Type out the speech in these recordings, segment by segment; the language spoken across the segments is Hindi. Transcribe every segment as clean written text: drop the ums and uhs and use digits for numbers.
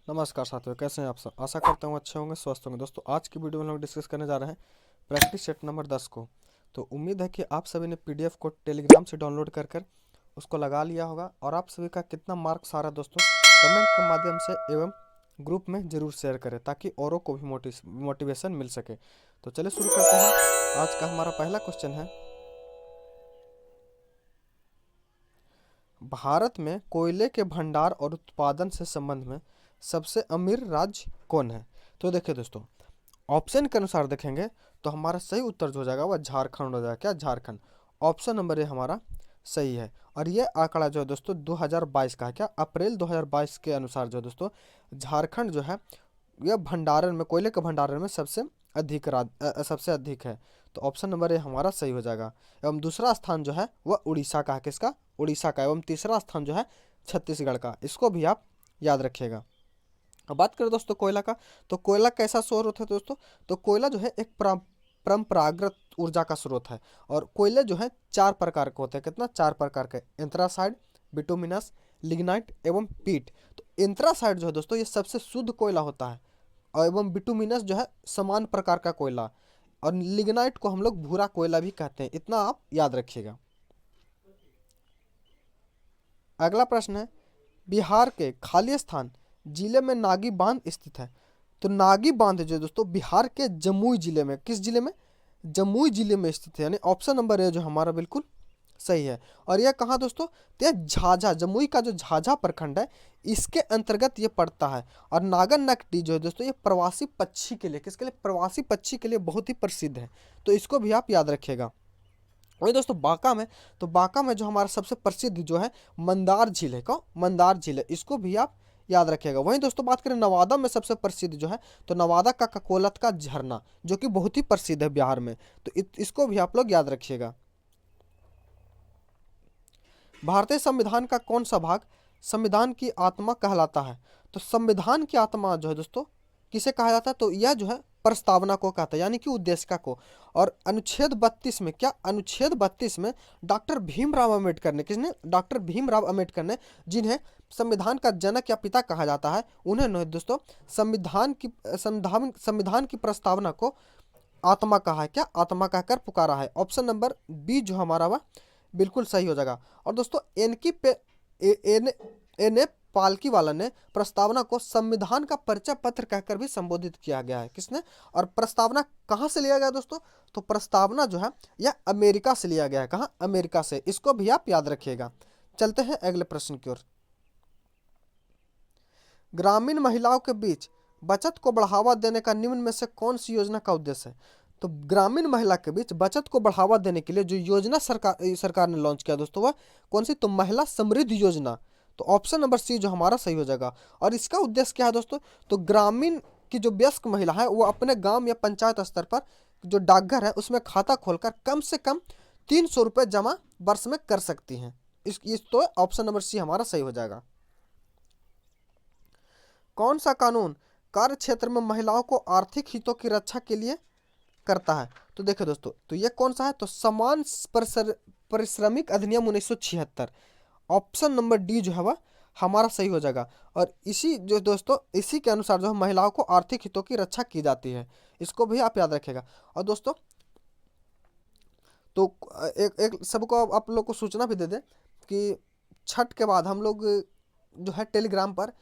नमस्कार साथियों, कैसे हैं आप सब। आशा करता हूँ अच्छे होंगे, स्वस्थ होंगे। दोस्तों आज की वीडियो में हम लोग डिस्कस करने जा रहे हैं प्रैक्टिस सेट नंबर 10 को। तो उम्मीद है कि आप सभी ने पीडीएफ को टेलीग्राम से डाउनलोड कर कर उसको लगा लिया होगा और आप सभी का कितना मार्क्स आ रहा है दोस्तों कमेंट के माध्यम से एवं ग्रुप में ज़रूर शेयर करें ताकि औरों को भी मोटिवेशन मिल सके। तो चलिए शुरू करते हैं। आज का हमारा पहला क्वेश्चन है, भारत में कोयले के भंडार और उत्पादन से संबंध में सबसे अमीर राज्य कौन है। तो देखिए दोस्तों, ऑप्शन के अनुसार देखेंगे तो हमारा सही उत्तर जो हो जाएगा वह झारखंड हो जाएगा। क्या झारखंड? ऑप्शन नंबर ए हमारा सही है। और ये आंकड़ा जो है दोस्तों 2022 का है। क्या अप्रैल 2022 के अनुसार जो है दोस्तों झारखंड जो है यह भंडारण में, कोयले के भंडारण में सबसे अधिक है। तो ऑप्शन नंबर ए हमारा सही हो जाएगा। एवं दूसरा स्थान जो है वह उड़ीसा का है। किसका? उड़ीसा का। एवं तीसरा स्थान जो है छत्तीसगढ़ का। इसको भी आप याद रखिएगा। अब बात करें दोस्तों कोयला का, तो कोयला कैसा स्रोत है दोस्तों? तो कोयला जो है एक परंपरागत ऊर्जा का स्रोत है। और कोयले जो है 4 प्रकार के होते हैं। कितना? 4 प्रकार के। एंथ्रासाइड, बिटुमिनस, लिग्नाइट एवं पीट। तो एंथ्रासाइड जो है दोस्तों ये सबसे शुद्ध कोयला होता है और एवं बिटुमिनस जो है समान प्रकार का कोयला, और लिग्नाइट को हम लोग भूरा कोयला भी कहते हैं। इतना आप याद रखिएगा। अगला प्रश्न है, बिहार के खाली स्थान जिले में नागी बांध स्थित है। तो नागी बांध जो है दोस्तों बिहार के जमुई जिले में, किस जिले में? जमुई जिले में स्थित है। यानी ऑप्शन नंबर ए जो हमारा बिल्कुल सही है। और यह कहाँ दोस्तों? तो यह झाझा, जमुई का जो झाझा प्रखंड है इसके अंतर्गत ये पड़ता है। और नागर नकटी जो है दोस्तों ये प्रवासी पक्षी के लिए, किसके लिए? प्रवासी पक्षी के लिए बहुत ही प्रसिद्ध है। तो इसको भी आप याद रखिएगा। वही दोस्तों बांका में, तो बांका में जो हमारा सबसे प्रसिद्ध जो है मंदार झील है। कौन? मंदार झील है। इसको भी आप याद रखिएगा। वहीं दोस्तों बात करें नवादा में सबसे प्रसिद्ध जो है, तो नवादा का ककोलत का झरना जो कि बहुत ही प्रसिद्ध है बिहार में। तो इसको भी आप लोग याद रखिएगा। भारतीय संविधान का कौन सा भाग संविधान की आत्मा कहलाता है? तो संविधान की आत्मा जो है दोस्तों किसे कहा जाता है? तो यह जो है प्रस्तावना को कहता है, यानी कि उद्देशिका को। और अनुच्छेद 32 में, क्या? अनुच्छेद 32 में डॉक्टर भीमराव अम्बेडकर ने, किसने? डॉक्टर भीमराव अम्बेडकर ने, जिन्हें संविधान का जनक या पिता कहा जाता है, उन्होंने दोस्तों संविधान की प्रस्तावना को आत्मा कहा है। क्या? आत्मा कहकर पुकारा है। ऑप्शन नंबर बी जो हमारा वह बिल्कुल सही हो जाएगा। और दोस्तों एनकी पे एन एन ए पालकी वाला ने प्रस्तावना को संविधान का परिचय पत्र कहकर भी संबोधित किया गया है। किसने? और प्रस्तावना कहाँ से लिया गया दोस्तों? तो प्रस्तावना जो है यह अमेरिका से लिया गया है। कहाँ? अमेरिका से। इसको भी आप याद रखिएगा। चलते हैं अगले प्रश्न की ओर। ग्रामीण महिलाओं के बीच बचत को बढ़ावा देने का निम्न में से कौन सी योजना का उद्देश्य है? तो ग्रामीण महिला के बीच बचत को बढ़ावा देने के लिए जो योजना सरकार ने लॉन्च किया दोस्तों वह कौन सी? तो महिला समृद्धि योजना। तो ऑप्शन नंबर सी जो हमारा सही हो जाएगा। और इसका उद्देश्य क्या है दोस्तों? तो ग्रामीण की जो वयस्क महिला है वो अपने गांव या पंचायत स्तर पर जो डाकघर है उसमें खाता खोलकर कम से कम 300 रुपये जमा वर्ष में कर सकती हैं। इस तो ऑप्शन नंबर सी हमारा सही हो जाएगा। कौन सा कानून कार्य क्षेत्र में महिलाओं को आर्थिक हितों की रक्षा के लिए करता है? तो देखिए दोस्तों, तो ये कौन सा है? तो समान परिश्रमिक अधिनियम 1976। ऑप्शन नंबर डी जो है वह हमारा सही हो जाएगा। और इसी जो दोस्तों इसी के अनुसार जो है महिलाओं को आर्थिक हितों की रक्षा की जाती है। इसको भी आप याद रखिएगा। और दोस्तों तो एक एक सबको आप लोग को सूचना भी दे दें कि छठ के बाद हम लोग जो है टेलीग्राम पर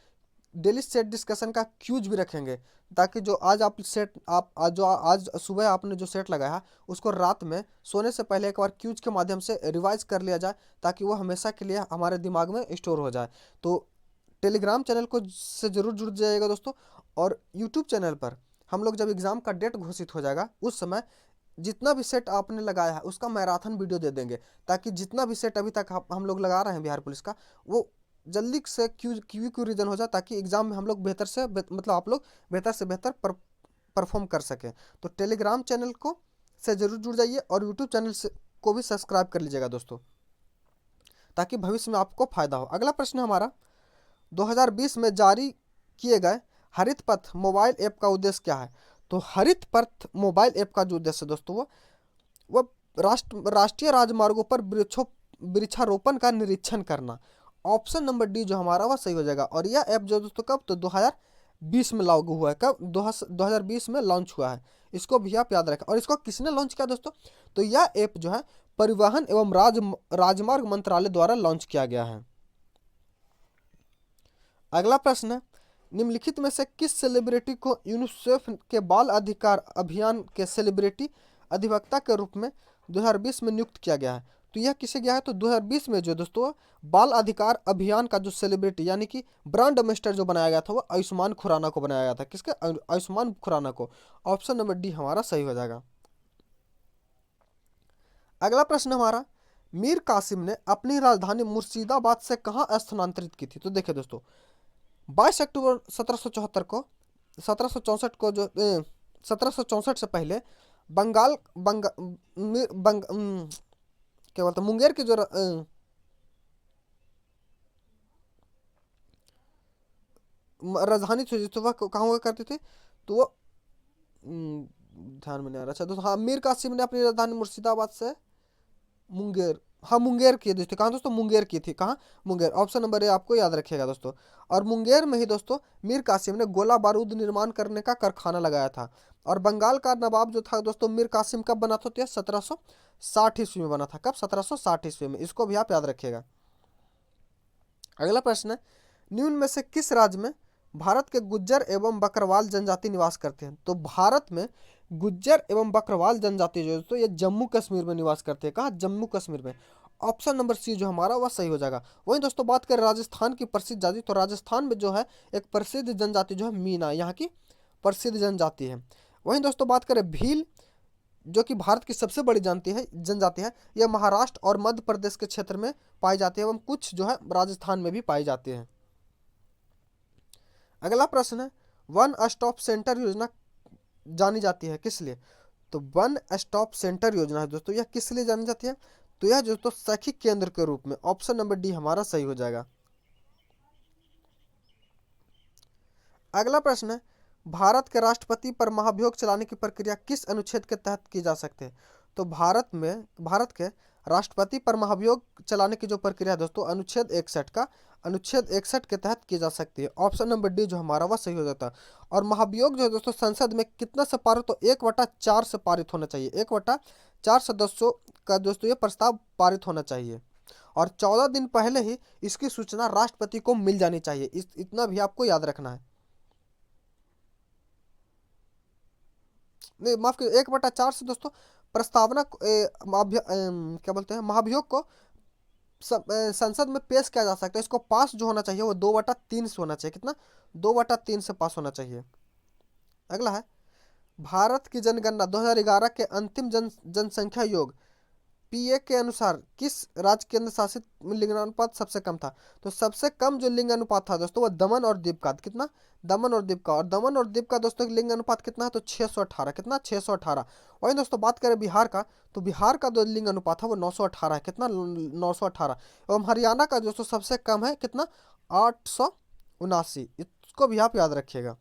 डेली सेट डिस्कशन का क्यूज भी रखेंगे, ताकि जो आज आप सेट आप आज सुबह आपने जो सेट लगाया है उसको रात में सोने से पहले एक बार क्यूज के माध्यम से रिवाइज कर लिया जाए, ताकि वो हमेशा के लिए हमारे दिमाग में स्टोर हो जाए। तो टेलीग्राम चैनल को से ज़रूर जुड़ जाइएगा दोस्तों। और यूट्यूब चैनल पर हम लोग जब एग्ज़ाम का डेट घोषित हो जाएगा उस समय जितना भी सेट आपने लगाया है उसका मैराथन वीडियो दे देंगे, ताकि जितना भी सेट अभी तक हम लोग लगा रहे हैं बिहार पुलिस का वो जल्दी से क्यू रीजन हो जाए, ताकि एग्जाम में हम लोग बेहतर से मतलब आप लोग बेहतर से बेहतर परफॉर्म कर सकें। तो टेलीग्राम चैनल को से ज़रूर जुड़ जाइए और यूट्यूब चैनल से को भी सब्सक्राइब कर लीजिएगा दोस्तों, ताकि भविष्य में आपको फायदा हो। अगला प्रश्न हमारा, 2020 में जारी किए गए हरित पथ मोबाइल ऐप का उद्देश्य क्या है? तो हरित पथ मोबाइल ऐप का जो उद्देश्य है दोस्तों वो राष्ट्रीय राजमार्गों पर वृक्षारोपण का निरीक्षण करना। ऑप्शन नंबर डी जो हमारा वह सही हो जाएगा। और यह ऐप जो दोस्तों कब? तो 2020 में लागू हुआ है। कब? 2020 में लॉन्च हुआ है। इसको भी आप याद रखें। और इसको किसने लॉन्च किया दोस्तों? तो यह ऐप जो है परिवहन एवं राजमार्ग मंत्रालय द्वारा लॉन्च किया गया है। अगला प्रश्न है, निम्नलिखित में से किस सेलिब्रिटी को यूनिसेफ के बाल अधिकार अभियान के सेलिब्रिटी अधिवक्ता के रूप में 2020 में नियुक्त किया गया है? तो यह किसे गया है? तो 2020 में जो दोस्तों बाल अधिकार अभियान का जो सेलिब्रिटी यानी कि ब्रांड एम्बेसडर जो बनाया गया था वो आयुष्मान खुराना को बनाया गया था। किसके? आयुष्मान खुराना को। ऑप्शन नंबर डी हमारा सही हो जाएगा। अगला प्रश्न हमारा, मीर कासिम ने अपनी राजधानी मुर्शिदाबाद से कहाँ स्थानांतरित की थी? तो देखिए दोस्तों 22 अक्टूबर 1774 को 1764 को जो 1764 से पहले बंगाल क्या बोलते हैं मुंगेर की जो राजधानी थी तो वह कहाँ हुआ करती थी? तो वो ध्यान में नहीं आ रहा। अच्छा दोस्तों, हाँ मीर कासिम ने अपनी राजधानी मुर्शिदाबाद से मुंगेर, हाँ मुंगेर की दोस्तों। कहाँ दोस्तों? मुंगेर की थी। कहाँ? मुंगेर। ऑप्शन नंबर ए आपको याद रखिएगा दोस्तों। और मुंगेर में ही दोस्तों मीर कासिम ने गोला बारूद निर्माण करने का कारखाना लगाया था। और बंगाल का नवाब जो था दोस्तों मीर कासिम कब बना था? तो यह 1760 ईस्वी में बना था। कब? 1760 ईस्वी में। इसको भी आप याद रखिएगा। अगला प्रश्न है, निम्न में से किस राज्य में भारत के गुज्जर एवं बकरवाल जनजाति निवास करते हैं? तो भारत में गुज्जर एवं बकरवाल जनजाति जो है तो ये जम्मू कश्मीर में निवास करते हैं। कहाँ? जम्मू कश्मीर में। ऑप्शन नंबर सी जो हमारा वह सही हो जाएगा। वहीं दोस्तों बात करें राजस्थान की प्रसिद्ध जाति, तो राजस्थान में जो है एक प्रसिद्ध जनजाति जो है मीना, यहाँ की प्रसिद्ध जनजाति है। वहीं दोस्तों बात करें भील जो कि भारत की सबसे बड़ी जनजाति है, यह महाराष्ट्र और मध्य प्रदेश के क्षेत्र में पाई जाती है एवं कुछ जो है राजस्थान में भी पाई जाती है। अगला प्रश्न है, वन स्टॉप सेंटर योजना जानी जाती है किस लिए? तो वन स्टॉप सेंटर योजना है दोस्तों, यह किस लिए जानी जाती है? तो यह दोस्तों शैक्षिक केंद्र के रूप में। ऑप्शन नंबर डी हमारा सही हो जाएगा। अगला प्रश्न है, भारत के राष्ट्रपति पर महाभियोग चलाने की प्रक्रिया किस अनुच्छेद के तहत की जा सकती है? तो भारत के राष्ट्रपति पर महाभियोग चलाने की जो प्रक्रिया है दोस्तों अनुच्छेद 61 के तहत की जा सकती है। ऑप्शन नंबर डी जो हमारा वह सही हो जाता है। और महाभियोग जो है दोस्तों संसद में कितना से पारित? तो 1/4 से पारित होना चाहिए। 1/4 सदस्यों का दोस्तों ये प्रस्ताव पारित होना चाहिए। और 14 दिन पहले ही इसकी सूचना राष्ट्रपति को मिल जानी चाहिए। इतना भी आपको याद रखना है। नहीं माफ कीजिए, 1/4 से दोस्तों प्रस्तावना क्या बोलते हैं महाभियोग को संसद में पेश किया जा सकता है। इसको पास जो होना चाहिए वो 2/3 से होना चाहिए। कितना? 2/3 से पास होना चाहिए। अगला है, भारत की जनगणना 2011 के अंतिम जनसंख्या योग पीए के अनुसार किस राज्य केंद्र शासित में लिंगानुपात सबसे कम था? तो सबसे कम जो लिंग अनुपात था दोस्तों वो दमन और दीव का। कितना? दमन और दीव का। और दमन और दीव का दोस्तों लिंग अनुपात कितना है? तो 618। कितना? 618। वहीं दोस्तों बात करें बिहार का, तो बिहार का जो लिंग अनुपात है वो 918 है। कितना? 918। एवं हरियाणा का दोस्तों सबसे कम है। कितना? 879। इसको भी आप याद रखिएगा।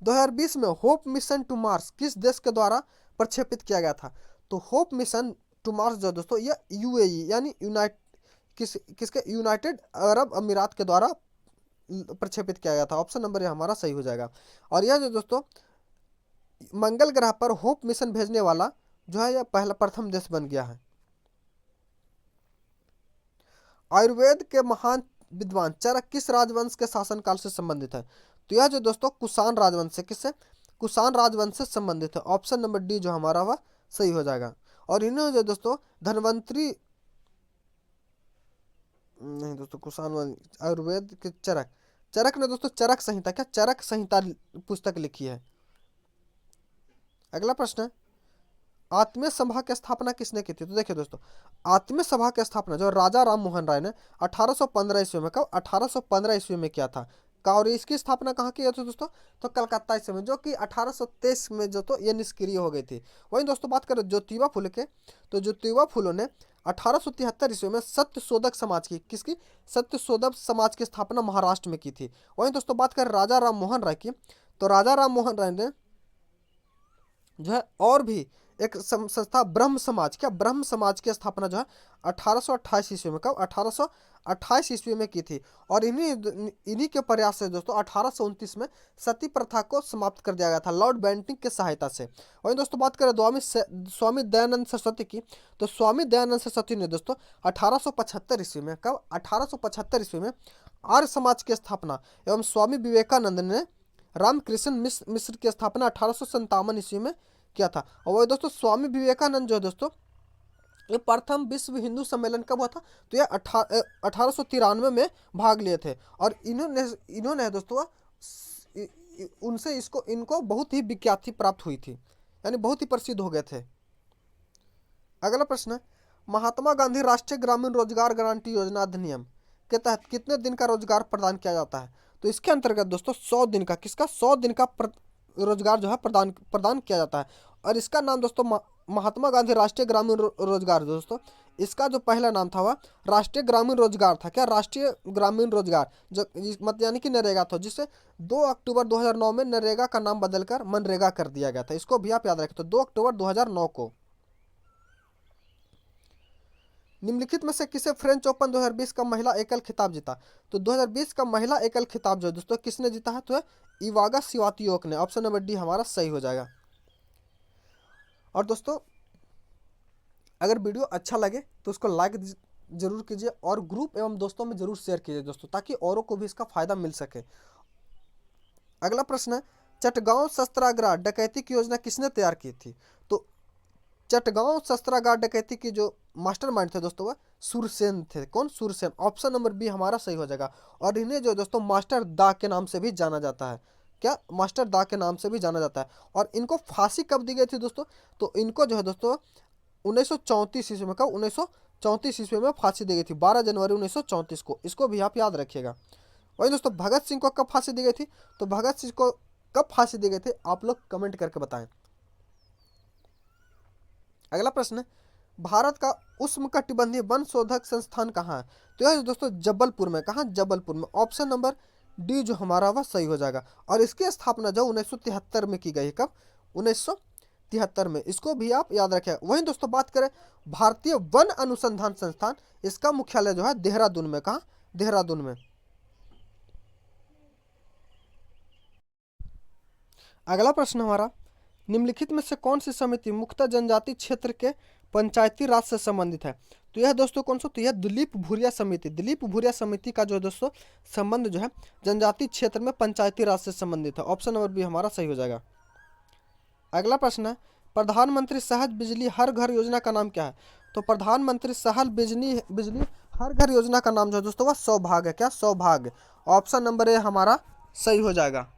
2020 में होप मिशन टू मार्स किस देश के द्वारा प्रक्षेपित किया गया था? तो होप मिशन टू मार्स जो दोस्तों ये यूएई यानी किसके यूनाइटेड अरब अमीरात के द्वारा प्रक्षेपित किया गया था। ऑप्शन नंबर ये हमारा सही हो जाएगा। और यह जो दोस्तों मंगल ग्रह पर होप मिशन भेजने वाला जो है यह पहला प्रथम देश बन गया है। आयुर्वेद के महान विद्वान चरक किस राजवंश के शासनकाल से संबंधित है? तो यह जो दोस्तों कुषाण राजवंश से, किससे? कुषाण राजवंश से संबंधित है। ऑप्शन नंबर डी जो हमारा वह सही हो जाएगा। और इन्होंने जो दोस्तों धन्वंतरी नहीं दोस्तों कुषाण आयुर्वेद के चरक ने दोस्तों चरक संहिता, क्या चरक संहिता पुस्तक लिखी है। अगला प्रश्न है, आत्मीय सभा की स्थापना किसने की थी? तो देखिए दोस्तों आत्मीय सभा की स्थापना जो राजा राम मोहन राय ने 1815 ईस्वी में, कब? 1815 ईस्वी में किया था। और इसकी स्थापना कहाँ की गई थी दोस्तों? तो कलकत्ता ईस्वी में, जो कि 1823 में जो तो ये निष्क्रिय हो गई थी। वहीं दोस्तों बात करें ज्योतिबा फुले के, तो ज्योतिबा फुले ने 1873 ईस्वी में सत्यशोधक समाज की, किसकी? सत्यशोधक समाज की स्थापना महाराष्ट्र में की थी। वहीं दोस्तों बात करें राजा राम मोहन राय की, तो राजा राम मोहन राय ने जो है और भी एक संस्था ब्रह्म समाज, क्या ब्रह्म समाज की स्थापना जो है 1828 ईस्वी में, कब? 28 ईस्वी में की थी। और इन्हीं के प्रयास से दोस्तों 1829 में सती प्रथा को समाप्त कर दिया गया था लॉर्ड बेंटिंग की सहायता से। वहीं दोस्तों बात करें स्वामी दयानंद सरस्वती की, तो स्वामी दयानंद सरस्वती ने दोस्तों 1875 ईस्वी में, कब 1875 ईस्वी में आर्य समाज की स्थापना, एवं स्वामी विवेकानंद ने रामकृष्ण मिश्र की स्थापना 1857 ईस्वी में किया था। और वही दोस्तों स्वामी विवेकानंद जो है दोस्तों, ये प्रथम विश्व हिंदू सम्मेलन कब हुआ था, तो यह 1893 में भाग लिए थे। और इन्होंने दोस्तों उनसे इनको बहुत ही विख्याति प्राप्त हुई थी, यानी बहुत ही प्रसिद्ध हो गए थे। अगला प्रश्न है, महात्मा गांधी राष्ट्रीय ग्रामीण रोजगार गारंटी योजना अधिनियम के तहत कितने दिन का रोजगार प्रदान किया जाता है, तो इसके अंतर्गत दोस्तों 100 दिन का, किसका 100 दिन का रोजगार जो है प्रदान किया जाता है। और इसका नाम दोस्तों महात्मा गांधी राष्ट्रीय ग्रामीण रोजगार, दोस्तों इसका जो पहला नाम था वह राष्ट्रीय ग्रामीण रोजगार था। क्या, राष्ट्रीय ग्रामीण रोजगार, जो मतलब यानी कि नरेगा था, जिसे 2 अक्टूबर 2009 में नरेगा का नाम बदलकर मनरेगा कर दिया गया था। इसको भी आप याद रखें, तो 2 अक्टूबर 2009 को। निम्नलिखित में से किसे फ्रेंच ओपन 2020 का महिला एकल खिताब जीता, तो 2020 का महिला एकल खिताब जो है दोस्तों किसने जीता है, तो इवागा स्वियातेक ने। ऑप्शन नंबर डी हमारा सही हो जाएगा। और दोस्तों अगर वीडियो अच्छा लगे तो उसको लाइक जरूर कीजिए और ग्रुप एवं दोस्तों में जरूर शेयर कीजिए दोस्तों, ताकि औरों को भी इसका फायदा मिल सके। अगला प्रश्न है, चटगांव शस्त्रागार डकैती की योजना किसने तैयार की थी, तो चटगांव शस्त्रागार डकैती की जो मास्टरमाइंड थे दोस्तों वह सूरसेन थे। कौन, सूरसेन। ऑप्शन नंबर बी हमारा सही हो जाएगा। और इन्हें जो दोस्तों मास्टर दा के नाम से भी जाना जाता है। क्या, मास्टर दा के नाम से भी जाना जाता है। और इनको फांसी कब दी गई थी दोस्तों, तो इनको जो है दोस्तों 1934 ईस्वी में, कब 1934 ईस्वी में फांसी दी गई थी, 12 जनवरी 1934 को। इसको भी आप याद रखिएगा। वही दोस्तों भगत सिंह को कब फांसी दी गई थी, तो भगत सिंह को कब फांसी दी गई थी, आप लोग कमेंट करके बताएं। अगला प्रश्न है, भारत का उष्णकटिबंधीय वन शोधक संस्थान कहाँ है, तो यह दोस्तों जबलपुर में। कहाँ, जबलपुर में। ऑप्शन नंबर डी जो हमारा वह सही हो जाएगा। और इसकी स्थापना जो 1973 में की गई, कब, 1973 में। इसको भी आप याद रखें। वहीं दोस्तों बात करें भारतीय वन अनुसंधान संस्थान, इसका मुख्यालय जो है देहरादून में। कहाँ, देहरादून में। अगला प्रश्न हमारा, निम्नलिखित में से कौन सी समिति मुख्यतः जनजाति क्षेत्र के पंचायती राज से संबंधित है, तो यह दोस्तों कौन सा, तो यह दिलीप भूरिया समिति। दिलीप भूरिया समिति का जो है दोस्तों संबंध जो है जनजाति क्षेत्र में पंचायती राज से संबंधित है। ऑप्शन नंबर बी हमारा सही हो जाएगा। अगला प्रश्न है, प्रधानमंत्री सहज बिजली हर घर योजना का नाम क्या है, तो प्रधानमंत्री सहज बिजली हर घर योजना का नाम जो है दोस्तों वह सौभाग्य है। क्या, सौभाग्य। ऑप्शन नंबर ए हमारा सही हो जाएगा।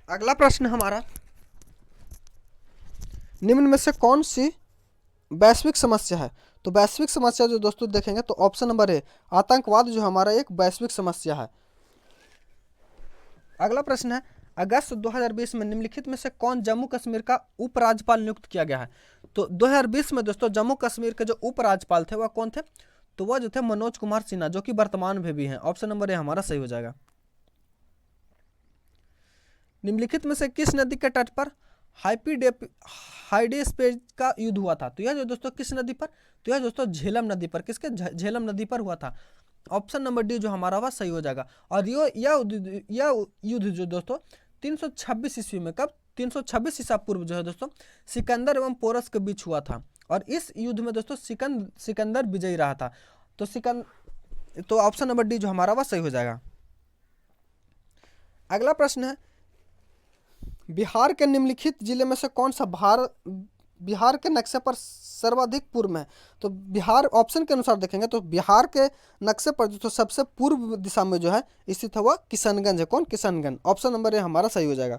अगला प्रश्न हमारा, निम्न में से कौन सी वैश्विक समस्या है, तो वैश्विक समस्या जो दोस्तों देखेंगे तो ऑप्शन नंबर ए आतंकवाद जो हमारा एक वैश्विक समस्या है। अगला प्रश्न है, अगस्त 2020 में निम्नलिखित में से कौन जम्मू कश्मीर का उपराज्यपाल नियुक्त किया गया है, तो 2020 में दोस्तों जम्मू कश्मीर के जो उपराज्यपाल थे वह कौन थे, तो वह जो थे मनोज कुमार सिन्हा, जो कि वर्तमान में भी हैं। ऑप्शन नंबर ए हमारा सही हो जाएगा। निम्नलिखित में से किस नदी के तट पर हाइडेस्पेस का युद्ध हुआ था, तो यह जो दोस्तों किस नदी पर, तो यह दोस्तों झेलम नदी पर। किसके, झेलम नदी पर हुआ था। ऑप्शन नंबर डी जो हमारा वह सही हो जाएगा। और यह युद्ध जो दोस्तों 326 ईस्वी में, कब, 326 ईसा पूर्व जो है दोस्तों सिकंदर एवं पोरस के बीच हुआ था। और इस युद्ध में दोस्तों सिकंदर विजयी रहा था। तो ऑप्शन नंबर डी जो हमारा वह सही हो जाएगा। अगला प्रश्न है, बिहार के निम्नलिखित जिले में से कौन सा बिहार के नक्शे पर सर्वाधिक पूर्व में है, तो बिहार ऑप्शन के अनुसार देखेंगे तो बिहार के नक्शे पर जो सबसे पूर्व दिशा में जो है स्थित है वह किशनगंज है। कौन, किशनगंज। ऑप्शन नंबर ए हमारा सही हो जाएगा।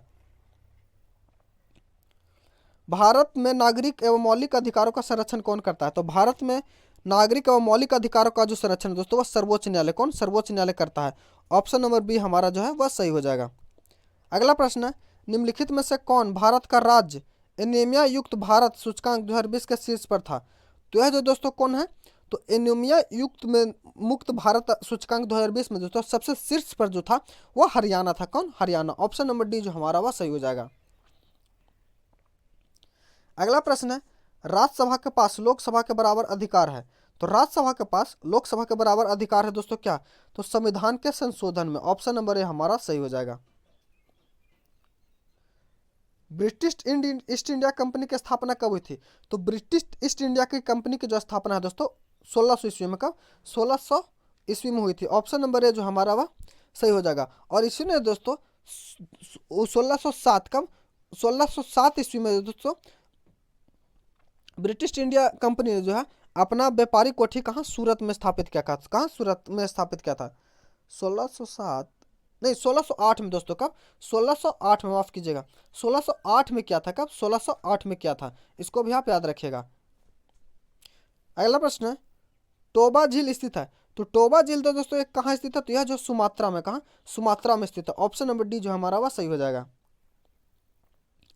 भारत में नागरिक एवं मौलिक अधिकारों का संरक्षण कौन करता है, तो भारत में नागरिक एवं मौलिक अधिकारों का जो संरक्षण है दोस्तों वह सर्वोच्च न्यायालय। कौन, सर्वोच्च न्यायालय करता है। ऑप्शन नंबर बी हमारा जो है वह सही हो जाएगा। अगला प्रश्न है, निम्नलिखित में से कौन भारत का राज्य एनीमिया युक्त भारत सूचकांक 2020 के शीर्ष पर था, तो यह जो दोस्तों कौन है, तो एनीमिया युक्त में मुक्त भारत सूचकांक 2020 में दोस्तों सबसे शीर्ष पर जो था वो हरियाणा था। कौन? हरियाणा। ऑप्शन नंबर डी जो हमारा वह सही हो जाएगा। अगला प्रश्न है, राज्यसभा के पास लोकसभा के बराबर अधिकार है। तो राज्यसभा के पास लोकसभा के बराबर अधिकार है दोस्तों क्या? तो संविधान के संशोधन में। ऑप्शन नंबर ए हमारा सही हो जाएगा। ब्रिटिश ईस्ट इंडिया कंपनी की स्थापना कब हुई थी? तो ब्रिटिश ईस्ट इंडिया की कंपनी की जो स्थापना है दोस्तों 1600 ईस्वी में। कब? 1600 ईस्वी में हुई थी। ऑप्शन नंबर ए जो हमारा वह सही हो जाएगा। और इसी ने दोस्तों 1607 कब? 1607 ईस्वी में दोस्तों ब्रिटिश इंडिया कंपनी ने जो है अपना व्यापारिक कोठी कहाँ? सूरत में स्थापित किया था। कहाँ? सूरत में स्थापित किया था। 1607 नहीं 1608 में दोस्तों। कब? 1608 में, माफ कीजिएगा, 1608 में किया था। कब? 1608 में किया था। इसको भी आप याद रखिएगा। अगला प्रश्न है, टोबा झील स्थित है। तो टोबा झील तो दोस्तों एक कहाँ स्थित है? तो यह जो सुमात्रा में। कहाँ? सुमात्रा में स्थित है। ऑप्शन नंबर डी जो हमारा वह सही हो जाएगा।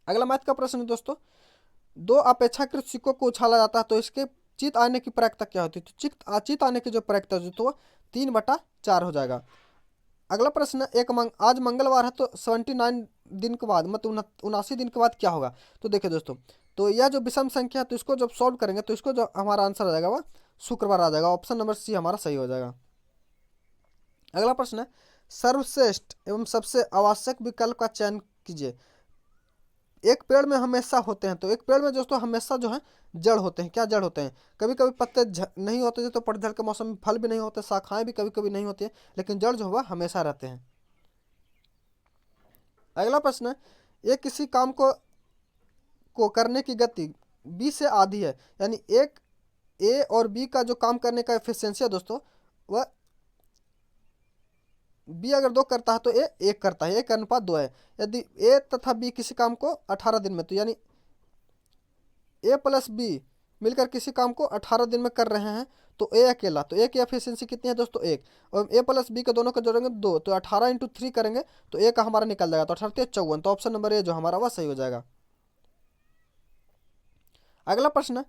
अगला मैथ का प्रश्न है दोस्तों, दो अपेक्षाकृत सिक्कों को उछाला जाता है तो इसके चित आने की प्रायिकता क्या होती है? तो चित आने की जो प्रायिकता जो तो 3/4 हो जाएगा। अगला प्रश्न है, आज मंगलवार है तो 79 दिन के बाद मतलब 79 दिन के बाद क्या होगा? तो देखिए दोस्तों, तो यह जो विषम संख्या है तो इसको जब सॉल्व करेंगे तो इसको जो हमारा आंसर आ जाएगा वह शुक्रवार आ जाएगा। ऑप्शन नंबर सी हमारा सही हो जाएगा। अगला प्रश्न है, सर्वश्रेष्ठ एवं सबसे आवश्यक विकल्प का चयन कीजिए। एक पेड़ में हमेशा होते हैं, तो एक पेड़ में दोस्तों हमेशा जो है जड़ होते हैं। क्या जड़ होते हैं? कभी कभी पत्ते नहीं होते तो पतझड़ के मौसम में फल भी नहीं होते, शाखाएं भी कभी कभी नहीं होती है, लेकिन जड़ जो हुआ हमेशा रहते हैं। अगला प्रश्न है, ये किसी काम को करने की गति बी से आधी है, यानी एक ए और बी का जो काम करने का एफिशिएंसी है दोस्तों वह बी अगर 2 करता है तो ए 1 करता है, 1:2 है। यदि ए तथा बी किसी काम को 18 दिन में, तो यानी ए प्लस बी मिलकर किसी काम को 18 दिन में कर रहे हैं तो ए अकेला, तो ए की एफिशिएंसी कितनी है दोस्तों? 1। और ए प्लस बी के दोनों को जोड़ेंगे 2, तो 18 × 3 करेंगे तो ए का हमारा निकल जाएगा, तो 18×3 = 54। तो ऑप्शन नंबर ए जो हमारा वह सही हो जाएगा। अगला प्रश्न है,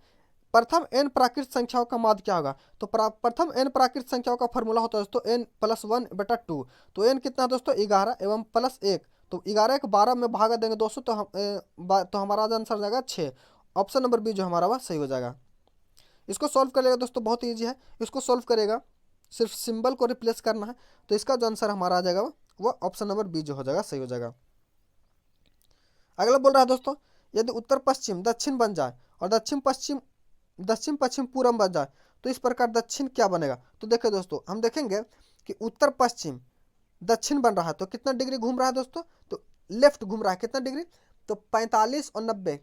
प्रथम n प्राकृत संख्याओं का माध्य क्या होगा? तो प्रथम n प्राकृत संख्याओं का फॉर्मूला होता है दोस्तों n+1/2। तो n कितना है दोस्तों? 11 एवं +1, तो 11 को 12 में भागा देंगे दोस्तों तो हमारा आंसर आ जाएगा 6। ऑप्शन नंबर बी जो हमारा वह सही हो जाएगा। इसको सॉल्व करेगा दोस्तों बहुत ईजी है। इसको सॉल्व करेगा सिर्फ सिंबल को रिप्लेस करना है, तो इसका जो आंसर हमारा आ जाएगा वह ऑप्शन नंबर बी जो हो जाएगा सही हो जाएगा। अगला बोल रहा है दोस्तों, यदि उत्तर पश्चिम दक्षिण बन जाए और दक्षिण पश्चिम पूरब बन जाए तो इस प्रकार दक्षिण क्या बनेगा? तो देखिए दोस्तों, हम देखेंगे कि उत्तर पश्चिम दक्षिण बन रहा है तो कितना डिग्री घूम रहा है दोस्तों? तो लेफ्ट घूम रहा है। कितना डिग्री? तो 45 और 90,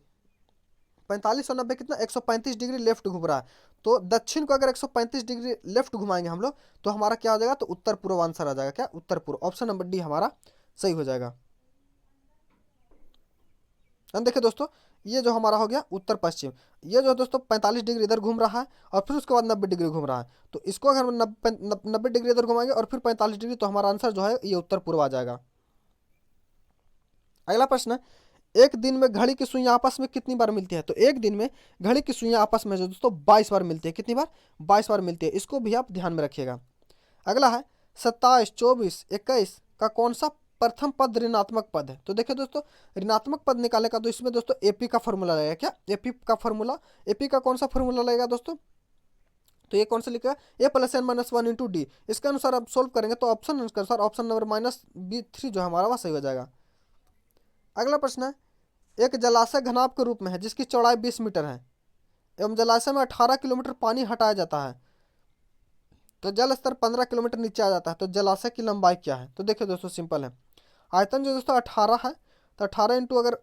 45 और 90 कितना? 135 डिग्री लेफ्ट घूम रहा है। तो दक्षिण को अगर 135 डिग्री लेफ्ट घुमाएंगे हम लोग तो हमारा क्या हो जाएगा? तो उत्तर पूर्व आंसर आ जाएगा। क्या? उत्तर पूर्व। ऑप्शन नंबर डी हमारा सही हो जाएगा। देखिए दोस्तों, ये जो हमारा हो गया उत्तर पश्चिम, ये जो दोस्तों 45 डिग्री इधर घूम रहा है और फिर उसके बाद 90 डिग्री घूम रहा है, तो इसको अगर हम 90 डिग्री इधर घुमाएंगे और फिर 45 डिग्री, तो हमारा आंसर जो है ये उत्तर पूर्व आ जाएगा। अगला प्रश्न है, एक दिन में घड़ी की सुइयां आपस में कितनी बार मिलती है? तो एक दिन में घड़ी की सुइयां आपस में जो दोस्तों 22 बार मिलती है। कितनी बार? 22 बार मिलती है। इसको भी आप ध्यान में रखिएगा। अगला है, 27, 24, 21 का कौन सा प्रथम पद ऋणात्मक पद है? तो देखिए दोस्तों, ऋणात्मक पद निकालने का तो इसमें दोस्तों एपी का फॉर्मूला लगेगा। क्या? एपी का फॉर्मूला। एपी का कौन सा फॉर्मूला लगेगा दोस्तों? तो ये कौन सा लिखा है? A plus N minus 1 into D. इसके अनुसार आप सोल्व करेंगे तो ऑप्शन के अनुसार ऑप्शन नंबर -B3 जो हमारा वह सही हो जाएगा। अगला प्रश्न है, एक जलाशय घनाभ के रूप में है जिसकी चौड़ाई 20 मीटर है एवं जलाशय में 18 किलोमीटर पानी हटाया जाता है, तो जल स्तर 15 किलोमीटर नीचे आ जाता है, तो जलाशय की लंबाई क्या है? तो देखिए दोस्तों, सिंपल है। आयतन जो दोस्तों 18 है, तो 18 इंटू अगर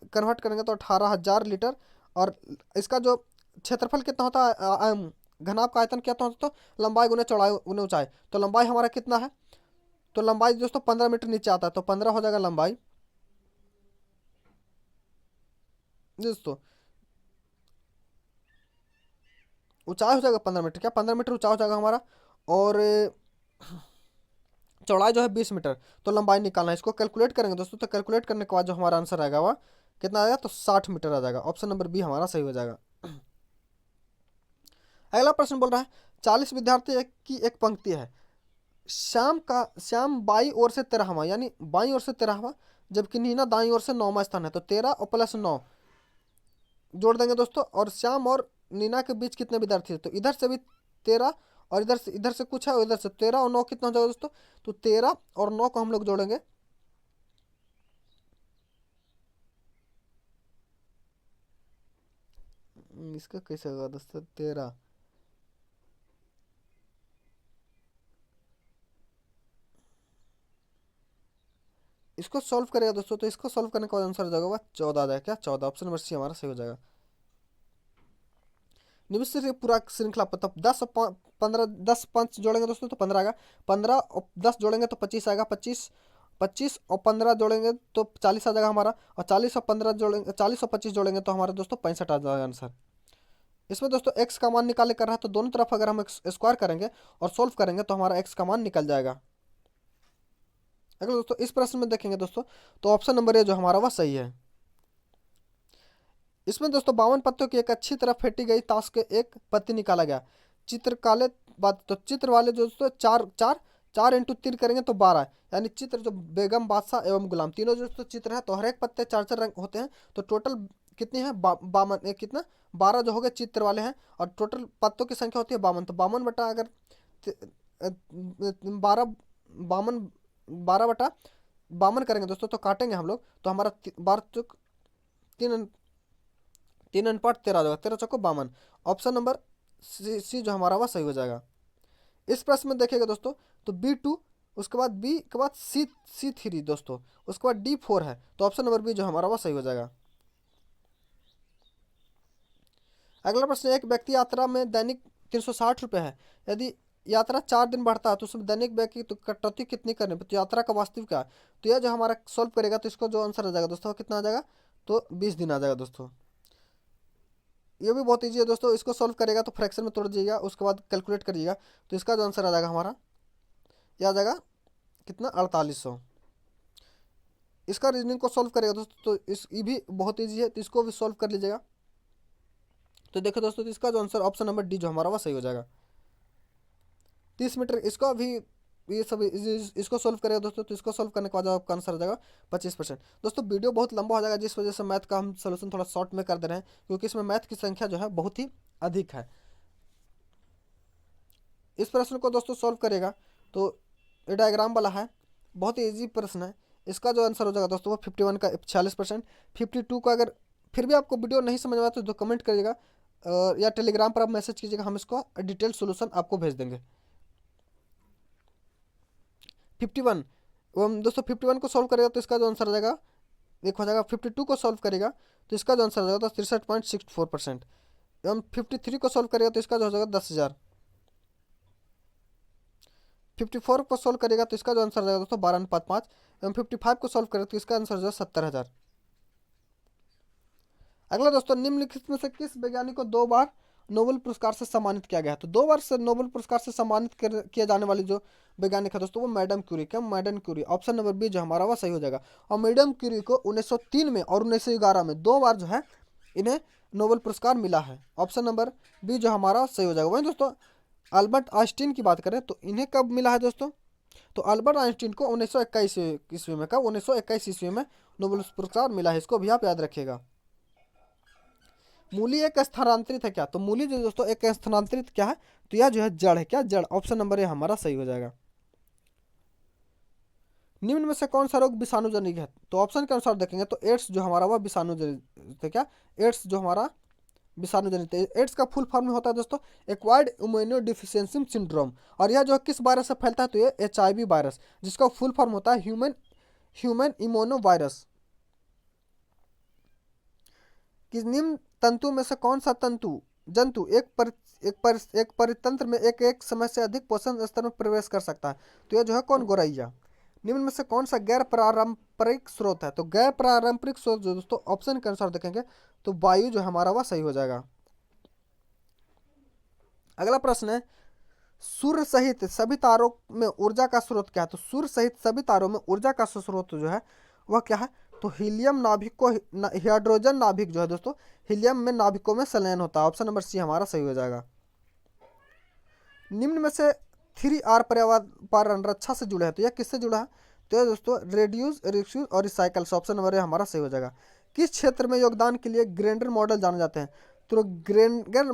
कन्वर्ट करेंगे तो 18,000 लीटर, और इसका जो क्षेत्रफल कितना होता है, घनाभ का आयतन क्या होता है? तो लंबाई गुने चौड़ाई गुने ऊंचाई, तो लंबाई हमारा कितना है? तो लंबाई दोस्तों 15 मीटर नीचे आता है, तो 15 हो जाएगा लंबाई दोस्तों। ऊंचाई हो जाएगा 15 मीटर। क्या? 15 मीटर ऊंचा हो जाएगा हमारा, और चौड़ाई जो है 20 मीटर। तो लंबाई निकालना है, इसको कैलकुलेट करेंगे दोस्तों, तो कैलकुलेट करने के बाद जो हमारा आंसर आएगा वह कितना आएगा? तो 60 मीटर आ जाएगा। ऑप्शन नंबर बी हमारा सही हो जाएगा। अगला प्रश्न बोल रहा है 40 विद्यार्थी की एक पंक्ति है, श्याम बाई ओर से 13वां, यानी बाई ओर से 13वां, जबकि नीना दाई ओर से 9वां स्थान है। तो 13 और प्लस 9 जोड़ देंगे दोस्तों, और श्याम और नीना के बीच कितने विद्यार्थी है, तो इधर से भी 13 और इधर से कुछ है, और इधर से 13 और 9 कितना हो जाएगा दोस्तों, तो 13 और 9 को हम लोग जोड़ेंगे, इसका कैसे होगा दोस्तों, 13, इसको सॉल्व करेगा दोस्तों, तो इसको सॉल्व करने का आंसर हो जाएगा 14 आ जाएगा। क्या 14, ऑप्शन नंबर सी हमारा सही हो जाएगा। निम्न से पूरा श्रृंखला मतलब 10 और 15, 10 5 जोड़ेंगे दोस्तों तो 15 आएगा, 15 और 10 जोड़ेंगे तो 25 आएगा, 25 25 और 15 जोड़ेंगे तो 40 आ जाएगा हमारा, और 40 और 15 जोड़ेंगे, 40 और 25 जोड़ेंगे तो हमारा दोस्तों 65 आ जाएगा आंसर। इसमें दोस्तों एक्स का मान निकालने कर रहा है, तो दोनों तरफ अगर हम स्क्वायर करेंगे और सोल्व करेंगे तो हमारा एक्स का मान निकल जाएगा। अगर दोस्तों इस प्रश्न में देखेंगे दोस्तों, तो ऑप्शन नंबर ए जो हमारा वह सही है। इसमें दोस्तों 52 पत्तों की एक अच्छी तरह फेंटी गई ताश के एक पत्ती निकाला गया, चित्र काले बात, तो चित्र वाले जो दोस्तों 4 इंटू 3 करेंगे तो 12, यानी चित्र जो बेगम बादशाह एवं गुलाम तीनों जो दोस्तों चित्र है, तो हर एक पत्ते 4 रंग होते हैं, तो टोटल कितनी है, बावन, कितना 12 जो हो गए चित्र वाले हैं, और टोटल पत्तों की संख्या होती है 52, तो 52 बटा अगर 12, 52, 12 बटा 52 करेंगे दोस्तों, तो काटेंगे हम लोग, तो हमारा 3 3 13 13 चौको 52, ऑप्शन नंबर सी जो हमारा वह सही हो जाएगा। इस प्रश्न में देखिएगा दोस्तों, तो B2, उसके बाद बी के बाद C3 दोस्तों, उसके बाद D4 है, तो ऑप्शन नंबर बी जो हमारा वह सही हो जाएगा। अगला प्रश्न, एक व्यक्ति यात्रा में दैनिक 360 रुपये है, यदि यात्रा 4 दिन बढ़ता है तो उसमें दैनिक व्यय तो कटौती कितनी करनी, तो यात्रा का वास्तविक क्या है, तो यह जो हमारा सॉल्व करेगा तो इसको जो आंसर आ जाएगा दोस्तों कितना आ जाएगा, तो 20 दिन आ जाएगा दोस्तों। ये भी बहुत ईजी है दोस्तों, इसको सॉल्व करेगा तो फ्रैक्शन में तोड़ दीजिएगा, उसके बाद कैलकुलेट करिएगा, तो इसका जो आंसर आ जाएगा हमारा, यह आ जाएगा कितना, 4800। इसका रीजनिंग को सॉल्व करेगा दोस्तों, तो ये भी बहुत ईजी है, तो इसको भी सॉल्व कर लीजिएगा। तो देखो दोस्तों, तो इसका जो आंसर ऑप्शन नंबर डी जो हमारा वह सही हो जाएगा। 30 मीटर, इसका भी ये सब इसको सॉल्व करेगा दोस्तों, तो इसको सॉल्व करने के बाद आपका आंसर आ जाएगा 25%। दोस्तों वीडियो बहुत लंबा हो जाएगा, जिस वजह से मैथ का हम सोल्यूशन थोड़ा शॉर्ट में कर दे रहे हैं, क्योंकि इसमें मैथ की संख्या जो है बहुत ही अधिक है। इस प्रश्न को दोस्तों सॉल्व करेगा तो ये डायग्राम वाला है, बहुत ही ईजी प्रश्न है। इसका जो आंसर हो जाएगा दोस्तों वो 51 का 46%। 52 का अगर फिर भी आपको वीडियो नहीं समझ में आया तो कमेंट करिएगा, या टेलीग्राम पर आप मैसेज कीजिएगा, हम इसको डिटेल सोल्यूशन आपको भेज देंगे। 51, हम दोस्तों 51 को सॉल्व करेगा तो इसका जो आंसर आ जाएगा एक हो जाएगा। 52 को सॉल्व करेगा तो इसका जो आंसर आ जाएगा 63.64%। एवं 53 को सॉल्व करेगा तो इसका जो हो जाएगा 10,000। 54 को सॉल्व करेगा तो इसका जो आंसर आ जाएगा दोस्तों 12.5। एवं 55 को सॉल्व करेगा तो इसका आंसर हो जाएगा 70,000। अगला दोस्तों, निम्नलिखित में से किस वैज्ञानिक को 2 बार नोबेल पुरस्कार से सम्मानित किया गया, तो 2 बार से नोबेल पुरस्कार से सम्मानित किया जाने वाली जो वैज्ञानिक है दोस्तों वो मैडम क्यूरी। क्या madam Curie, option number B जो हमारा वह सही हो जाएगा। और मैडम क्यूरी को 1903 में और 1911 में 2 बार जो है इन्हें नोबेल पुरस्कार मिला है, ऑप्शन नंबर बी जो हमारा सही हो जाएगा। वहीं दोस्तों अल्बर्ट आइंस्टीन की बात करें तो इन्हें कब मिला है दोस्तों, तो अल्बर्ट आइंस्टीन को 1921 ईस्वी में, कब 1921 ईस्वी में नोबेल पुरस्कार मिला है, इसको भी आप याद रखिएगा। मूली एक स्थानांतरित है क्या, तो मूली जो दोस्तों एक स्थानांतरित क्या है, तो यह जो है जड़ है। क्या जड़, ऑप्शन नंबर ए हमारा सही हो जाएगा। निम्न में से कौन सा रोग विषाणुजनित है, तो ऑप्शन के अनुसार देखेंगे तो एड्स जो हमारा वह विषाणुजनित है। क्या एड्स जो हमारा विषाणुजनित है। एड्स का फुल फॉर्म में होता है दोस्तों एक्वायर्ड इम्यूनो डिफिशियंसी सिंड्रोम, और यह जो किस वायरस से फैलता है, तो ये HIV वायरस, जिसका फुल फॉर्म होता है ह्यूमन इम्यूनो वायरस। कि निम्न तंतु में से कौन सा जंतु एक परितंत्र में एक समय से अधिक पोषण स्तर में प्रवेश कर सकता है, तो यह जो है कौन, गोरैया। निम्न में से कौन सा गैर पारंपरिक स्रोत है, तो गैर पारंपरिक स्रोत जो दोस्तों ऑप्शन के अनुसार देखेंगे तो वायु जो हमारा वह सही हो जाएगा। अगला प्रश्न है, सूर्य सहित सभी तारों में ऊर्जा का स्रोत क्या है, तो सूर्य सहित सभी तारों में ऊर्जा का स्रोत जो है वह क्या है, तो हीलियम नाभिक को हाइड्रोजन नाभिक जो है दोस्तों हीलियम में नाभिकों में संलयन होता है, ऑप्शन नंबर सी हमारा सही हो जाएगा। निम्न में से 3R पर्यावरण रक्षा से जुड़ा है, तो यह किससे जुड़ा है? तो यह दोस्तों रेड्यूस, रिड्यूस और रिसाइकल से। ऑप्शन नंबर ए हमारा सही हो जाएगा। किस क्षेत्र में योगदान के लिए ग्रेंडर मॉडल जाने जाते हैं? तो ग्रेंगर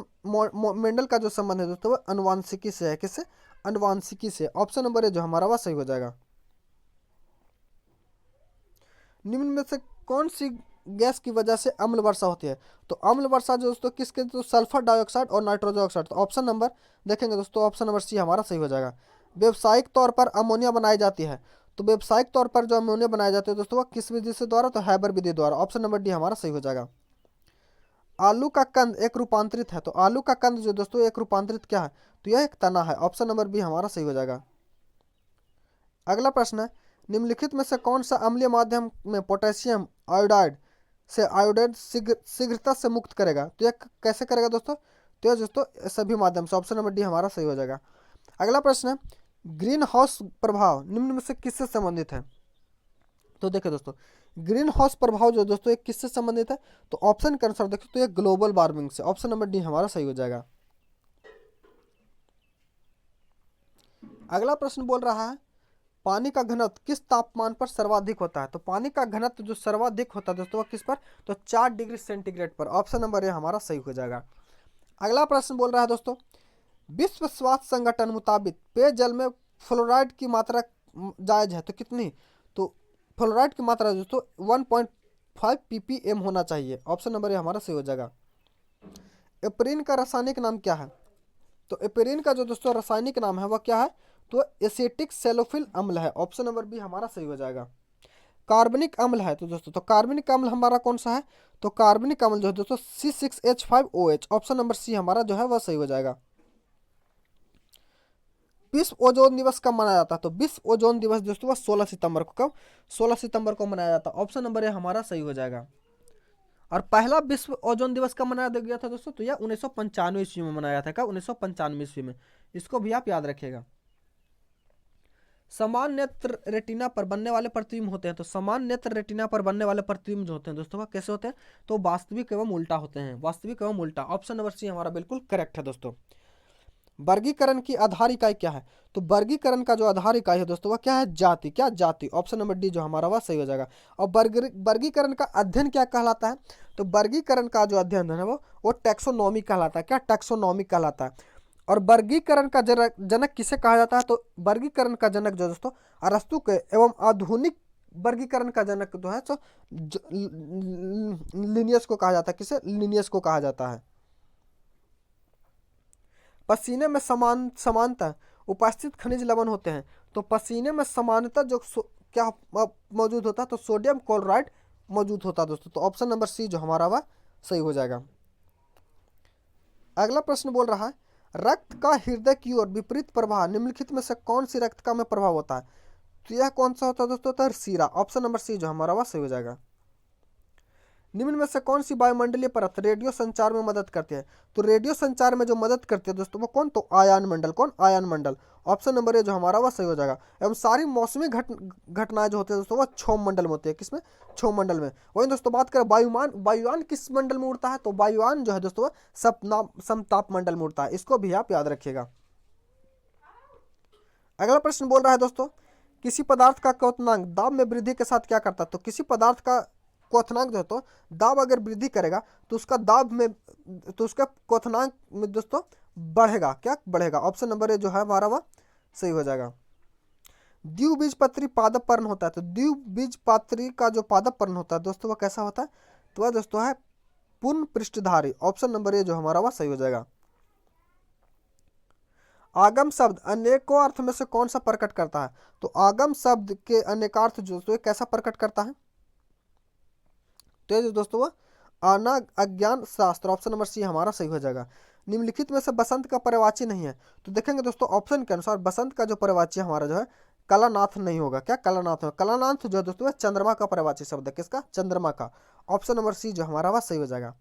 मेंडल का जो संबंध है दोस्तों वो अनुवांशिकी से है। किससे? अनुवांशिकी से। ऑप्शन नंबर ए जो हमारा वह सही हो जाएगा। निम्न में से कौन सी गैस की वजह से अम्ल वर्षा होती है? तो अम्ल वर्षा जो दोस्तों किसके? तो सल्फर डाइऑक्साइड और नाइट्रोजन ऑक्साइड। तो ऑप्शन नंबर देखेंगे दोस्तों, ऑप्शन नंबर सी हमारा सही हो जाएगा। व्यावसायिक तौर पर अमोनिया बनाई जाती है, तो व्यावसायिक तौर पर जो अमोनिया बनाए जाते हैं दोस्तों वो किस विधि से द्वारा? तो हैबर विधि द्वारा। ऑप्शन नंबर डी हमारा सही हो जाएगा। आलू का कंद एक रूपांतरित है, तो आलू का कंद जो दोस्तों एक रूपांतरित क्या है? तो यह एक तना है। ऑप्शन नंबर बी हमारा सही हो जाएगा। अगला प्रश्न है, निम्नलिखित में से कौन सा अम्लीय माध्यम में पोटेशियम आयोडाइड से आयोडाइड शीघ्रता से मुक्त करेगा? तो यह कैसे करेगा दोस्तों? तो यह दोस्तों सभी माध्यम से। ऑप्शन नंबर डी हमारा सही हो जाएगा। अगला प्रश्न है, ग्रीन हाउस प्रभाव निम्न में से किससे संबंधित है? तो देखिए दोस्तों, ग्रीन हाउस प्रभाव जो दोस्तों एक किससे संबंधित है? तो ऑप्शन के अनुसार देखो तो ये ग्लोबल वार्मिंग से। ऑप्शन नंबर डी हमारा सही हो जाएगा। अगला प्रश्न बोल रहा है, पानी का घनत्व किस तापमान पर सर्वाधिक होता है? तो पानी का घनत्व जो सर्वाधिक होता है दोस्तों वह किस पर? तो 4 डिग्री सेंटीग्रेड पर। ऑप्शन नंबर ए हमारा सही हो जाएगा। अगला प्रश्न बोल रहा है दोस्तों, विश्व स्वास्थ्य संगठन मुताबिक पेयजल में फ्लोराइड की मात्रा जायज है तो कितनी? तो फ्लोराइड की मात्रा दोस्तों 1.5 ppm होना चाहिए। ऑप्शन नंबर ए हमारा सही हो जाएगा। एपरीन का रासायनिक नाम क्या है? तो एपरीन का जो दोस्तों रासायनिक नाम है वह क्या है? तो एसिटिक सैलोफिल अम्ल है। ऑप्शन नंबर बी हमारा सही हो जाएगा। कार्बनिक अम्ल है तो दोस्तों, तो कार्बनिक अम्ल हमारा कौन सा है? तो कार्बनिक अम्ल जो है दोस्तों C6H5OH। ऑप्शन नंबर सी हमारा जो है वह सही हो जाएगा। विश्व ओजोन दिवस कब मनाया जाता है? तो विश्व ओजोन दिवस दोस्तों वह 16 सितंबर को। कब? 16 सितंबर को मनाया जाता है। ऑप्शन नंबर ए हमारा सही हो जाएगा। और पहला विश्व ओजोन दिवस कब मनाया गया था दोस्तों? तो यह 1995 ईस्वी में मनाया था। कब? 1995 ईस्वी में। इसको भी आप याद रखिएगा। समान नेत्र रेटिना पर बनने वाले प्रतिबिंब होते हैं, तो समान नेत्र रेटिना पर बनने वाले प्रतिबिंब जो होते हैं दोस्तों वह कैसे होते हैं? तो वास्तविक एवं उल्टा होते हैं। वास्तविक एवं उल्टा। ऑप्शन नंबर सी हमारा बिल्कुल करेक्ट है दोस्तों। वर्गीकरण की आधार इकाई क्या है? तो वर्गीकरण का जो आधार इकाई है दोस्तों वह क्या है? जाति। क्या? जाति। ऑप्शन नंबर डी जो हमारा वह सही हो जाएगा। और वर्गीकरण का अध्ययन क्या कहलाता है? तो वर्गीकरण का जो अध्ययन है वो टैक्सोनॉमी कहलाता है। क्या? टैक्सोनॉमी कहलाता है। और वर्गीकरण का जनक किसे कहा जाता है? तो वर्गीकरण का जनक जो दोस्तों अरस्तु के एवं आधुनिक वर्गीकरण का जनक जो है तो लिनियस को कहा जाता है। किसे? लिनियस को कहा जाता है। पसीने में समानता उपस्थित खनिज लवण होते हैं, तो पसीने में समानता जो क्या मौजूद होता है? तो सोडियम क्लोराइड मौजूद होता है दोस्तों। तो ऑप्शन नंबर सी जो हमारा वह सही हो जाएगा। अगला प्रश्न बोल रहा है, रक्त का हृदय की ओर विपरीत प्रवाह निम्नलिखित में से कौन सी रक्तका में प्रभाव होता है? तो यह कौन सा होता है दोस्तों? तो सीरा। ऑप्शन नंबर सी जो हमारा वह सही हो जाएगा। निम्न में से कौन सी वायुमंडलीय परत रेडियो संचार में मदद करती है? तो रेडियो संचार में जो मदद करती है दोस्तों वो कौन? तो आयन मंडल। कौन? Ion Mandal. Option number A जो हमारा वह सही हो जाएगा। एवं सारी मौसमी घटनाएं जो होती है दोस्तों वह क्षोभ मंडल में होती है। किसमें? क्षोभ मंडल में। वही दोस्तों बात करें वायुमान, वायुयान किस मंडल में उड़ता है? तो वायुयान जो है दोस्तों वह समताप मंडल में उड़ता है। इसको भी आप याद रखिएगा। अगला प्रश्न बोल रहा है दोस्तों, किसी पदार्थ का क्वथनांक दाब में वृद्धि के साथ क्या करता है? तो किसी पदार्थ का क्वथनांक जो तो दाब अगर वृद्धि करेगा तो उसका दाब में तो उसका क्वथनांक में दोस्तों बढ़ेगा। क्या? बढ़ेगा। ऑप्शन नंबर ए जो है हमारा वह सही हो जाएगा। द्विबीजपत्री पादप पर्ण होता है, तो द्विबीजपत्री का जो पादप पर्ण होता है दोस्तों वह कैसा होता है? तो वह दोस्तों है पूर्ण पृष्ठधारी। ऑप्शन नंबर ए जो हमारा वह सही हो जाएगा। आगम शब्द अनेकों अर्थ में से कौन सा प्रकट करता है? तो आगम शब्द के अनेकार्थ जो तो कैसा प्रकट करता है? तो ये जो दोस्तों वो आना अज्ञान शास्त्र। ऑप्शन नंबर सी हमारा सही हो जाएगा। निम्नलिखित में से बसंत का पर्यायवाची नहीं है, तो देखेंगे दोस्तों ऑप्शन के अनुसार बसंत का जो पर्यायवाची हमारा जो है कलानाथ नहीं होगा। क्या? कलानाथ होगा। कलानाथ जो है दोस्तों चंद्रमा का पर्यायवाची शब्द है। किसका? चंद्रमा का। ऑप्शन नंबर सी जो हमारा वह सही हो जाएगा।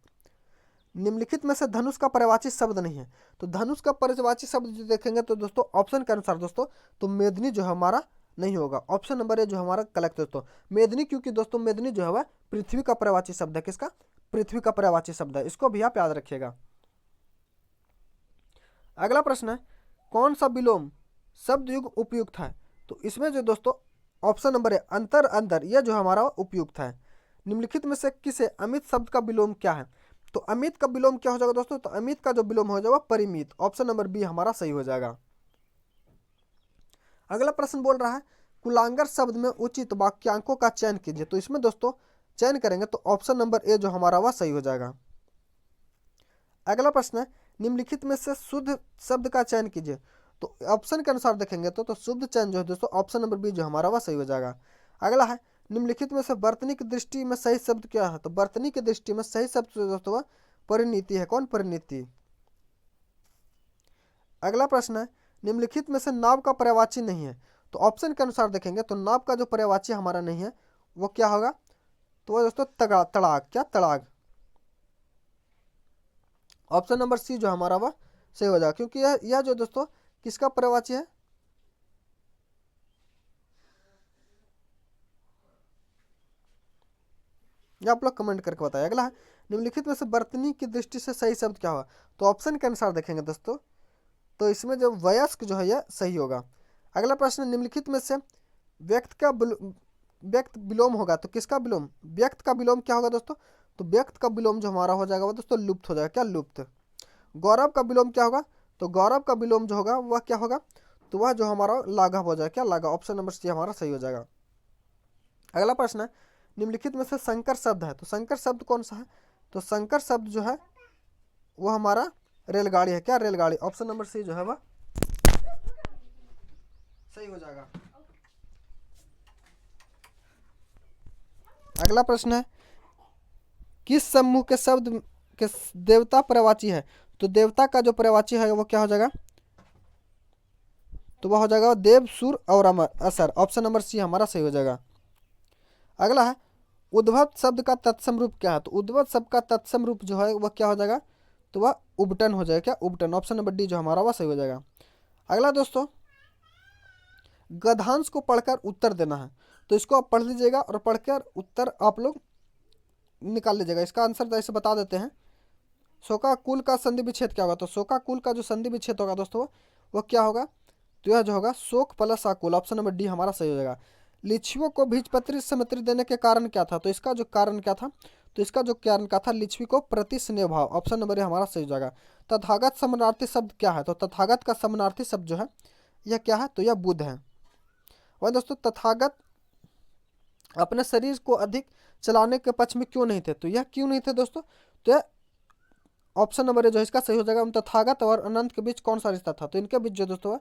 निम्नलिखित में से धनुष का पर्यायवाची शब्द नहीं है, तो धनुष का पर्यायवाची शब्द जो देखेंगे तो दोस्तों ऑप्शन के अनुसार दोस्तों तो मेदिनी जो है हमारा नहीं होगा। ऑप्शन नंबर ए जो हमारा कलेक्ट दोस्तों मेदिनी, क्योंकि दोस्तों मेदिनी जो है वह पृथ्वी का पर्यायवाची शब्द है। किसका? पृथ्वी का पर्यायवाची शब्द है। इसको भी आप याद रखिएगा। अगला प्रश्न है, कौन सा विलोम शब्द युग उपयुक्त है? तो इसमें जो दोस्तों ऑप्शन नंबर है अंतर अंदर, यह जो हमारा उपयुक्त है। निम्नलिखित में से किसे अमित शब्द का विलोम क्या है? तो अमित का विलोम क्या हो जाएगा दोस्तों? तो अमित का जो विलोम हो जाएगा परिमित। ऑप्शन नंबर बी हमारा सही हो जाएगा। अगला प्रश्न बोल रहा है कुलांगर शब्द में उचित वाक्यांकों का चयन कीजिए। तो इसमें दोस्तों चयन करेंगे तो ऑप्शन नंबर ए जो हमारा वह सही हो जाएगा। अगला प्रश्न है निम्नलिखित में से शुद्ध शब्द का चयन कीजिए। तो ऑप्शन के अनुसार देखेंगे तो शुद्ध चयन जो है दोस्तों ऑप्शन नंबर बी जो हमारा वह सही हो जाएगा। अगला है निम्नलिखित में से वर्तनी की दृष्टि में सही शब्द क्या है? तो वर्तनी की दृष्टि में सही शब्द दोस्तों वह परिणीति है। कौन? परिणीति। अगला प्रश्न है निम्नलिखित में से नाव का पर्यायवाची नहीं है। तो ऑप्शन के अनुसार देखेंगे तो नाव का जो पर्यायवाची हमारा नहीं है वो क्या होगा? तो वह दोस्तों तड़ाग। क्या? तड़ाग। ऑप्शन नंबर सी जो हमारा वह सही हो जाएगा, क्योंकि यह जो दोस्तों किसका पर्यायवाची है? या आप लोग कमेंट करके बताइए। अगला है निम्नलिखित में से वर्तनी की दृष्टि से सही शब्द क्या होगा? तो ऑप्शन के अनुसार देखेंगे दोस्तों तो इसमें जो वयस्क जो है यह सही होगा। अगला प्रश्न निम्नलिखित में से व्यक्त विलोम होगा। तो किसका विलोम? व्यक्त का विलोम क्या होगा दोस्तों? तो व्यक्त का विलोम जो हमारा हो जाएगा वो दोस्तों लुप्त हो जाएगा। क्या? लुप्त। गौरव का विलोम क्या होगा? तो गौरव का विलोम जो होगा वह क्या होगा? तो वह जो हमारा लाघव हो जाएगा। क्या? लाघव। ऑप्शन नंबर सी हमारा सही हो जाएगा। अगला प्रश्न है निम्नलिखित में से संकर शब्द है। तो संकर शब्द कौन सा है? तो संकर शब्द जो है वो हमारा रेलगाड़ी है। क्या? रेलगाड़ी। ऑप्शन नंबर सी जो है वह सही हो जाएगा। अगला प्रश्न है किस समूह के शब्द के देवता पर्यायवाची है? तो देवता का जो पर्यायवाची है वो क्या हो जाएगा? तो वह हो जाएगा देव, सुर और अमर, असर। ऑप्शन नंबर सी हमारा सही हो जाएगा। अगला है उद्भव शब्द का तत्सम रूप क्या है? तो उद्भव शब्द का तत्सम रूप जो है वह क्या हो जाएगा? तो वह उबटन हो जाएगा। क्या? उबटन। ऑप्शन नंबर डी जो हमारा वह सही हो जाएगा। अगला दोस्तों गद्यांश को पढ़कर उत्तर देना है। तो इसको आप पढ़ लीजिएगा और पढ़कर उत्तर आप लोग निकाल लीजिएगा। इसका आंसर ऐसे बता देते हैं। शोकाकुल का संधि विच्छेद क्या होगा? तो शोकाकुल का जो संधि विच्छेद होगा दोस्तों वो क्या होगा? तो यह जो होगा शोक प्लस आकुल। ऑप्शन नंबर डी हमारा सही हो जाएगा। लिच्छवियों को बीजपत्री समृद्धि देने के कारण क्या था? तो इसका जो कारण क्या था? तो इसका जो कारण क्या था? लिच्छवी को प्रति स्नेह भाव। ऑप्शन नंबर ए हमारा सही हो जाएगा। तथागत समानार्थी शब्द क्या है? तो तथागत का समानार्थी शब्द जो है यह क्या है? तो यह बुद्ध है। वह दोस्तों तथागत अपने शरीर को अधिक चलाने के पक्ष में क्यों नहीं थे? तो यह क्यों नहीं थे दोस्तों? तो यह ऑप्शन नंबर ए जो इसका सही हो जाएगा। तथागत और अनंत के बीच कौन सा रिश्ता था? तो इनके बीच जो दोस्तों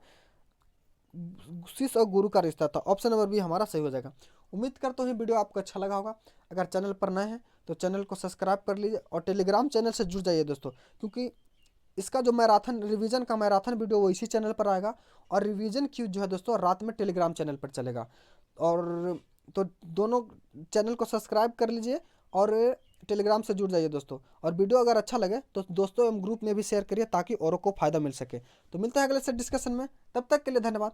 शिष्य और गुरु का रिश्ता था। ऑप्शन नंबर बी हमारा सही हो जाएगा। उम्मीद करता हूँ वीडियो आपको अच्छा लगा होगा। अगर चैनल पर नए हैं तो चैनल को सब्सक्राइब कर लीजिए और टेलीग्राम चैनल से जुड़ जाइए दोस्तों, क्योंकि इसका जो मैराथन रिवीजन का मैराथन वीडियो वो इसी चैनल पर आएगा और रिवीजन क्यूज जो है दोस्तों रात में टेलीग्राम चैनल पर चलेगा। और तो दोनों चैनल को सब्सक्राइब कर लीजिए और टेलीग्राम से जुड़ जाइए दोस्तों। और वीडियो अगर अच्छा लगे तो दोस्तों एवं ग्रुप में भी शेयर करिए ताकि औरों को फायदा मिल सके। तो मिलते हैं अगले से डिस्कशन में, तब तक के लिए धन्यवाद।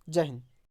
जय हिंद।